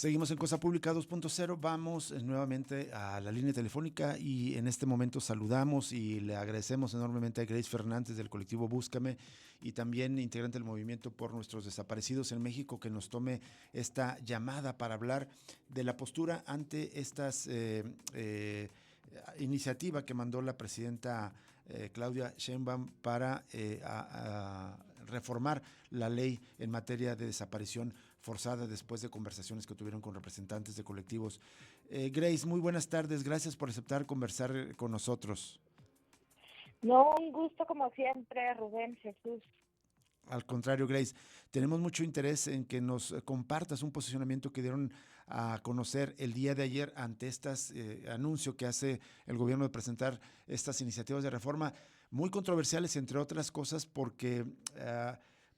Seguimos en Cosa Pública 2.0, vamos nuevamente a la línea telefónica y en este momento saludamos y le agradecemos enormemente a Grace Fernández del colectivo Búscame y también integrante del movimiento por nuestros desaparecidos en México que nos tome esta llamada para hablar de la postura ante estas iniciativa que mandó la presidenta Claudia Sheinbaum para reformar la ley en materia de desaparición forzada después de conversaciones que tuvieron con representantes de colectivos. Grace, muy buenas tardes, gracias por aceptar conversar con nosotros. No, un gusto como siempre, Rubén, Jesús. Al contrario, Grace, tenemos mucho interés en que nos compartas un posicionamiento que dieron a conocer el día de ayer ante estas anuncio que hace el gobierno de presentar estas iniciativas de reforma muy controversiales, entre otras cosas, porque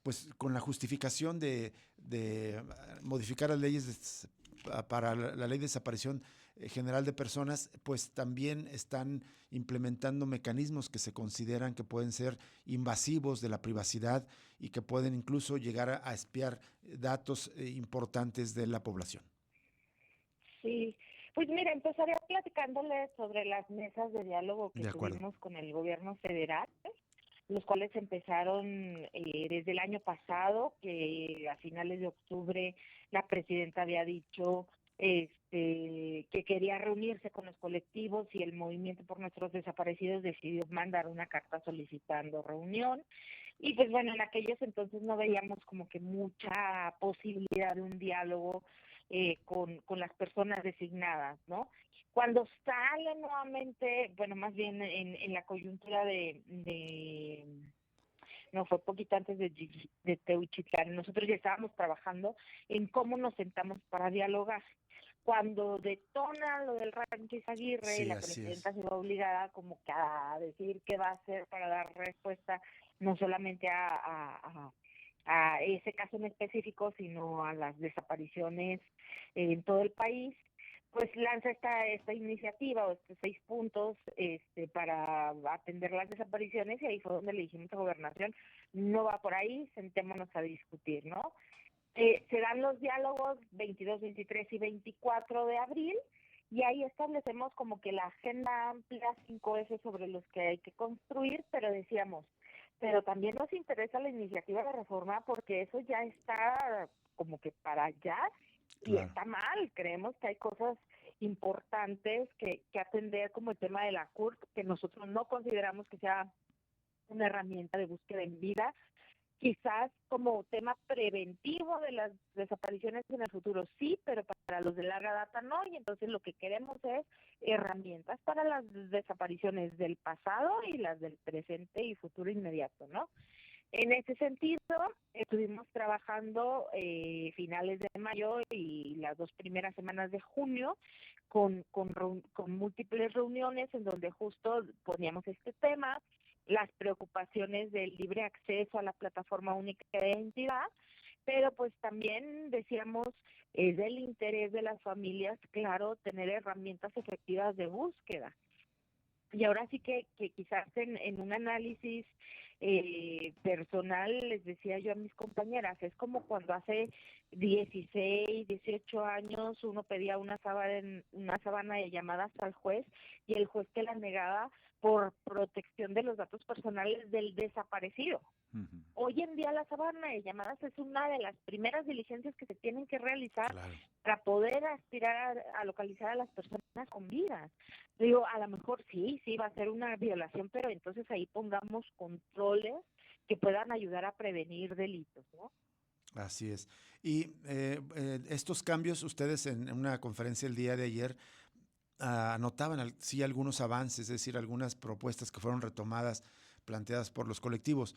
pues con la justificación de modificar las leyes para la ley de desaparición general de personas, pues también están implementando mecanismos que se consideran que pueden ser invasivos de la privacidad y que pueden incluso llegar a espiar datos importantes de la población. Sí, pues mira, empezaría platicándole sobre las mesas de diálogo que De acuerdo. tuvimos con el gobierno federal, los cuales empezaron desde el año pasado, que a finales de octubre la presidenta había dicho que quería reunirse con los colectivos y el Movimiento por Nuestros Desaparecidos decidió mandar una carta solicitando reunión. Y pues bueno, en aquellos entonces no veíamos como que mucha posibilidad de un diálogo con las personas designadas, ¿no? Cuando sale nuevamente, bueno, más bien en la coyuntura no, fue poquito antes de Teuchitlán, nosotros ya estábamos trabajando en cómo nos sentamos para dialogar. Cuando detona lo del Rancho Aguirre, Sí, la así es. presidenta se ve obligada como que a decir qué va a hacer para dar respuesta no solamente a ese caso en específico, sino a las desapariciones en todo el país, pues lanza esta iniciativa o estos 6 puntos para atender las desapariciones, y ahí fue donde le dijimos a Gobernación, no va por ahí, sentémonos a discutir, ¿no? Se dan los diálogos 22, 23 y 24 de abril, y ahí establecemos como que la agenda amplia, 5 ejes sobre los que hay que construir, pero decíamos, pero también nos interesa la iniciativa de reforma porque eso ya está como que para allá y Claro. está mal. Creemos que hay cosas importantes que atender, como el tema de la CURP, que nosotros no consideramos que sea una herramienta de búsqueda en vida, quizás como tema preventivo de las desapariciones en el futuro sí, pero para los de larga data no, y entonces lo que queremos es herramientas para las desapariciones del pasado y las del presente y futuro inmediato, ¿no? En ese sentido, estuvimos trabajando finales de mayo y las 2 primeras semanas de junio con múltiples reuniones en donde justo poníamos este tema, las preocupaciones del libre acceso a la plataforma única de identidad, pero pues también decíamos, es del interés de las familias, claro, tener herramientas efectivas de búsqueda. Y ahora sí que quizás en un análisis personal, les decía yo a mis compañeras, es como cuando hace 16, 18 años uno pedía una sábana de llamadas al juez y el juez te la negaba por protección de los datos personales del desaparecido. Uh-huh. Hoy en día la sábana de llamadas es una de las primeras diligencias que se tienen que realizar Claro. para poder aspirar a localizar a las personas con vida. Digo, a lo mejor sí va a ser una violación, pero entonces ahí pongamos controles que puedan ayudar a prevenir delitos, ¿no? Así es. Y estos cambios, ustedes en una conferencia el día de ayer anotaban sí algunos avances, es decir, algunas propuestas que fueron retomadas, planteadas por los colectivos.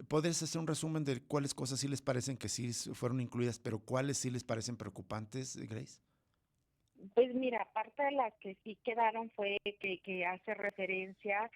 ¿Podrías hacer un resumen de cuáles cosas sí les parecen que sí fueron incluidas, pero cuáles sí les parecen preocupantes, Grace? Pues mira, parte de las que sí quedaron fue que hace referencia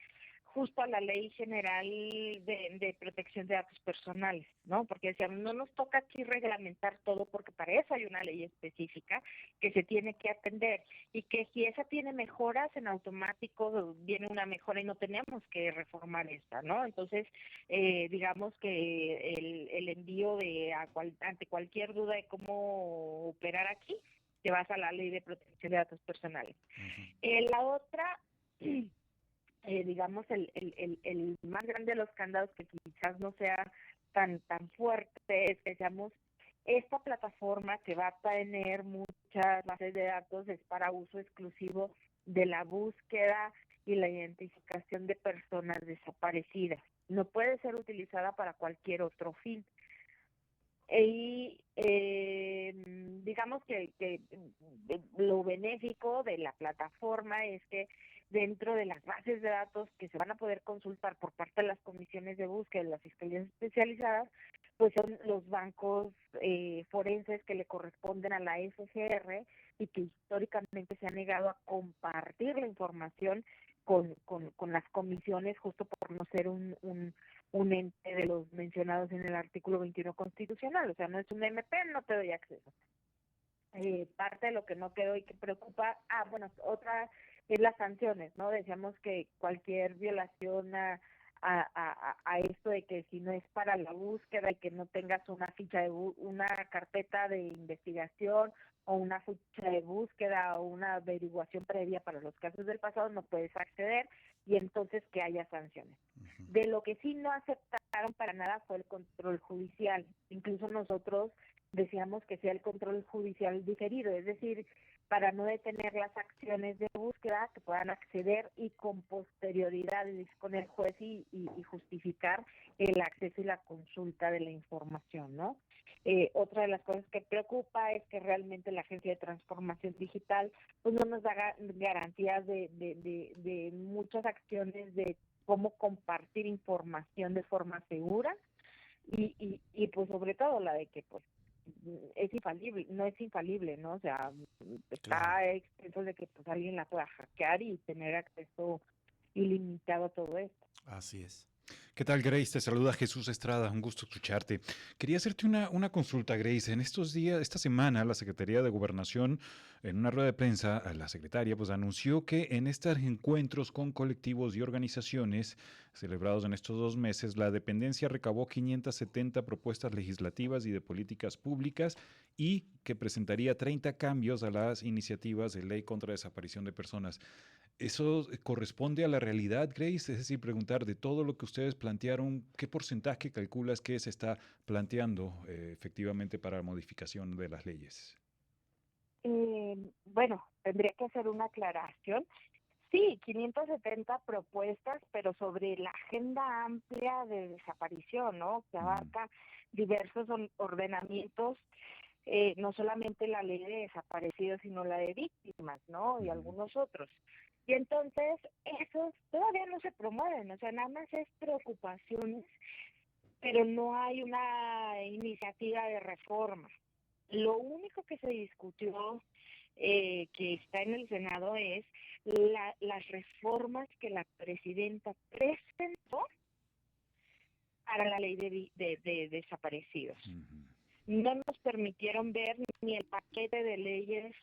justo a la Ley General de Protección de Datos Personales, ¿no? Porque decíamos, no nos toca aquí reglamentar todo porque para eso hay una ley específica que se tiene que atender y que si esa tiene mejoras, en automático viene una mejora y no tenemos que reformar esta, ¿no? Entonces, digamos que el envío ante cualquier duda de cómo operar aquí, te vas a la Ley de Protección de Datos Personales. La otra, digamos, el más grande de los candados, que quizás no sea tan fuerte, es que digamos, esta plataforma que va a tener muchas bases de datos es para uso exclusivo de la búsqueda y la identificación de personas desaparecidas. No puede ser utilizada para cualquier otro fin. Y digamos que lo benéfico de la plataforma es que dentro de las bases de datos que se van a poder consultar por parte de las comisiones de búsqueda de las fiscalías especializadas, pues son los bancos forenses que le corresponden a la FGR y que históricamente se ha negado a compartir la información con las comisiones, justo por no ser un ente de los mencionados en el artículo 21 constitucional. O sea, no es un MP, no te doy acceso. Parte de lo que no quedó y que preocupa, bueno, otra es las sanciones, ¿no? Decíamos que cualquier violación a esto de que si no es para la búsqueda y que no tengas una ficha de una carpeta de investigación o una ficha de búsqueda o una averiguación previa para los casos del pasado, no puedes acceder, y entonces que haya sanciones. De lo que sí no aceptaron para nada fue el control judicial. Incluso nosotros decíamos que sea el control judicial diferido, es decir, para no detener las acciones de búsqueda, que puedan acceder y con posterioridad con el juez y justificar el acceso y la consulta de la información, ¿no? Otra de las cosas que preocupa es que realmente la Agencia de Transformación Digital pues no nos da garantías de muchas acciones de cómo compartir información de forma segura y pues sobre todo la de que pues es infalible, no es infalible, ¿no? O sea, está expreso de que pues alguien la pueda hackear y tener acceso ilimitado a todo esto. Así es. ¿Qué tal, Grace? Te saluda Jesús Estrada, un gusto escucharte. Quería hacerte una consulta, Grace. En estos días, esta semana, la Secretaría de Gobernación, en una rueda de prensa, la secretaria pues anunció que en estos encuentros con colectivos y organizaciones celebrados en estos 2 meses, la dependencia recabó 570 propuestas legislativas y de políticas públicas y que presentaría 30 cambios a las iniciativas de ley contra desaparición de personas. ¿Eso corresponde a la realidad, Grace? Es decir, preguntar de todo lo que ustedes plantearon, ¿qué porcentaje calculas que se está planteando efectivamente para la modificación de las leyes? Bueno, tendría que hacer una aclaración. Sí, 570 propuestas, pero sobre la agenda amplia de desaparición, ¿no? Que abarca diversos ordenamientos, no solamente la ley de desaparecidos, sino la de víctimas, ¿no? Y algunos otros. Y entonces, esos todavía no se promueven, o sea, nada más es preocupaciones, pero no hay una iniciativa de reforma. Lo único que se discutió, que está en el Senado, es las reformas que la presidenta presentó para la ley de desaparecidos. No nos permitieron ver ni el paquete de leyes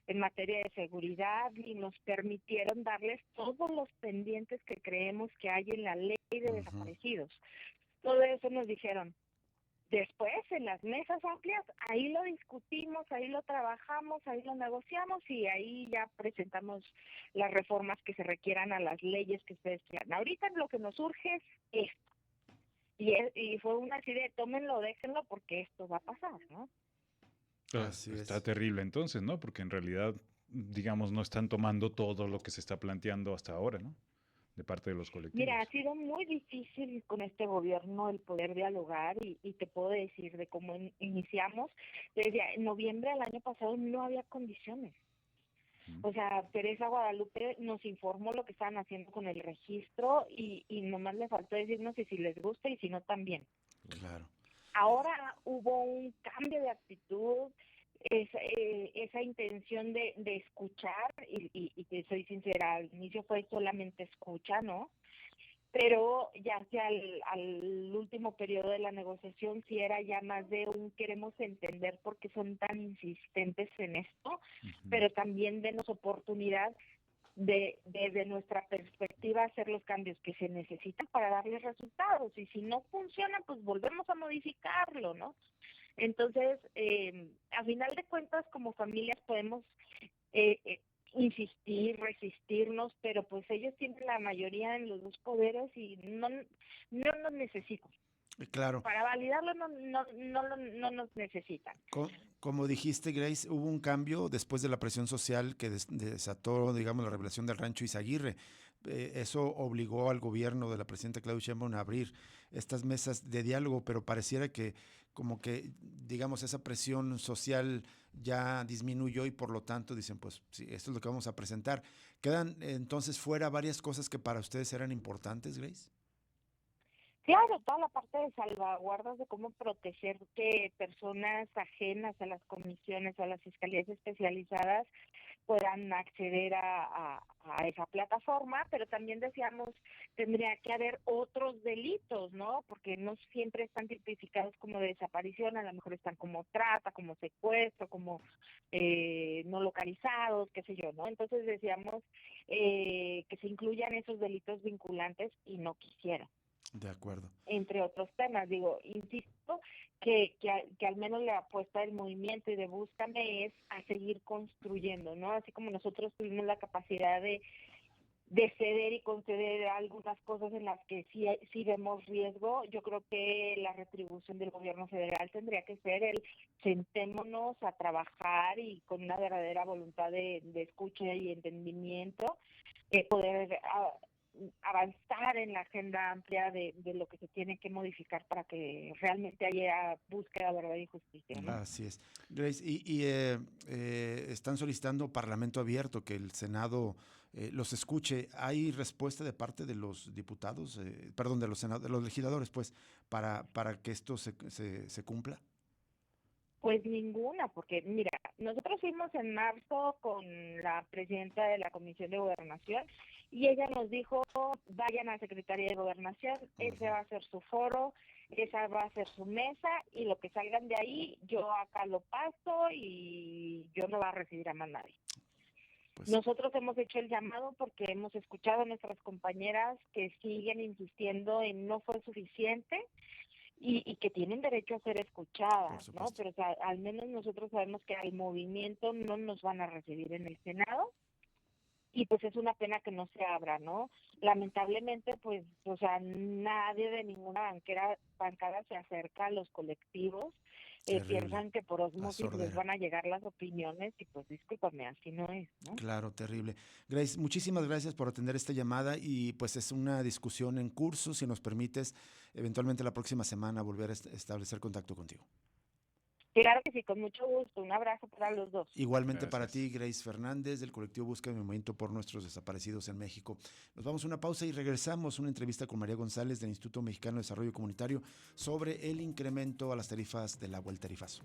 en materia de seguridad, ni nos permitieron darles todos los pendientes que creemos que hay en la ley de desaparecidos. Todo eso nos dijeron. Después, en las mesas amplias, ahí lo discutimos, ahí lo trabajamos, ahí lo negociamos y ahí ya presentamos las reformas que se requieran a las leyes que ustedes quieran. Ahorita lo que nos urge es esto. Y fue una así de tómenlo, déjenlo, porque esto va a pasar, ¿no? Así está terrible entonces, ¿no? Porque en realidad, digamos, no están tomando todo lo que se está planteando hasta ahora, ¿no? De parte de los colectivos. Mira, ha sido muy difícil con este gobierno el poder dialogar y te puedo decir de cómo iniciamos. Desde en noviembre del año pasado no había condiciones. O sea, Teresa Guadalupe nos informó lo que estaban haciendo con el registro y nomás le faltó decirnos si les gusta y si no también. Claro. Ahora hubo un cambio de actitud, esa intención de escuchar y te soy sincera, al inicio fue solamente escucha, ¿no? Pero ya hacia al último periodo de la negociación sí era ya más de un queremos entender por qué son tan insistentes en esto, pero también denos oportunidad desde nuestra perspectiva hacer los cambios que se necesitan para darles resultados, y si no funciona pues volvemos a modificarlo, ¿no? Entonces, a final de cuentas, como familias podemos insistir, resistirnos, pero pues ellos tienen la mayoría en los dos poderes y no nos necesitan. Claro. Para validarlo no nos necesitan. Como dijiste, Grace, hubo un cambio después de la presión social que desató, digamos, la revelación del Rancho Izaguirre. Eso obligó al gobierno de la presidenta Claudia Sheinbaum a abrir estas mesas de diálogo, pero pareciera que como que, digamos, esa presión social ya disminuyó y por lo tanto dicen, pues sí, esto es lo que vamos a presentar. ¿Quedan entonces fuera varias cosas que para ustedes eran importantes, Grace? Claro, toda la parte de salvaguardas de cómo proteger que personas ajenas a las comisiones o a las fiscalías especializadas puedan acceder a esa plataforma, pero también decíamos, tendría que haber otros delitos, ¿no? Porque no siempre están tipificados como de desaparición, a lo mejor están como trata, como secuestro, como no localizados, qué sé yo, ¿no? Entonces decíamos que se incluyan esos delitos vinculantes y no quisieron. De acuerdo. Entre otros temas, digo, insisto que al menos la apuesta del movimiento y de Búscame es a seguir construyendo, ¿no? Así como nosotros tuvimos la capacidad de ceder y conceder algunas cosas en las que sí vemos riesgo, yo creo que la retribución del gobierno federal tendría que ser el sentémonos a trabajar y con una verdadera voluntad de escucha y entendimiento, poder avanzar en la agenda amplia de lo que se tiene que modificar para que realmente haya búsqueda, verdad y justicia, ¿no? Así es. Grace, están solicitando Parlamento abierto, que el Senado los escuche. ¿Hay respuesta de parte de los diputados, perdón, de los legisladores, pues, para que esto se cumpla? Pues ninguna, porque mira, nosotros fuimos en marzo con la presidenta de la Comisión de Gobernación y ella nos dijo, vayan a Secretaría de Gobernación, ese va a ser su foro, esa va a ser su mesa y lo que salgan de ahí, yo acá lo paso y yo no va a recibir a más nadie. Pues nosotros hemos hecho el llamado porque hemos escuchado a nuestras compañeras que siguen insistiendo en no fue suficiente, y que tienen derecho a ser escuchadas, ¿no? Pero o sea, al menos nosotros sabemos que al movimiento no nos van a recibir en el Senado y pues es una pena que no se abra, ¿no? Lamentablemente, pues, o sea, nadie de ninguna bancada se acerca a los colectivos, piensan que por osmosis les van a llegar las opiniones y pues discúlpame, así no es, ¿no? Claro, terrible. Grace, muchísimas gracias por atender esta llamada y pues es una discusión en curso, si nos permites, eventualmente la próxima semana volver a establecer contacto contigo. Claro que sí, con mucho gusto. Un abrazo para los dos. Igualmente para ti, Grace Fernández, del colectivo Busca mi Movimiento por Nuestros Desaparecidos en México. Nos vamos a una pausa y regresamos a una entrevista con María González del Instituto Mexicano de Desarrollo Comunitario sobre el incremento a las tarifas del agua, el tarifazo.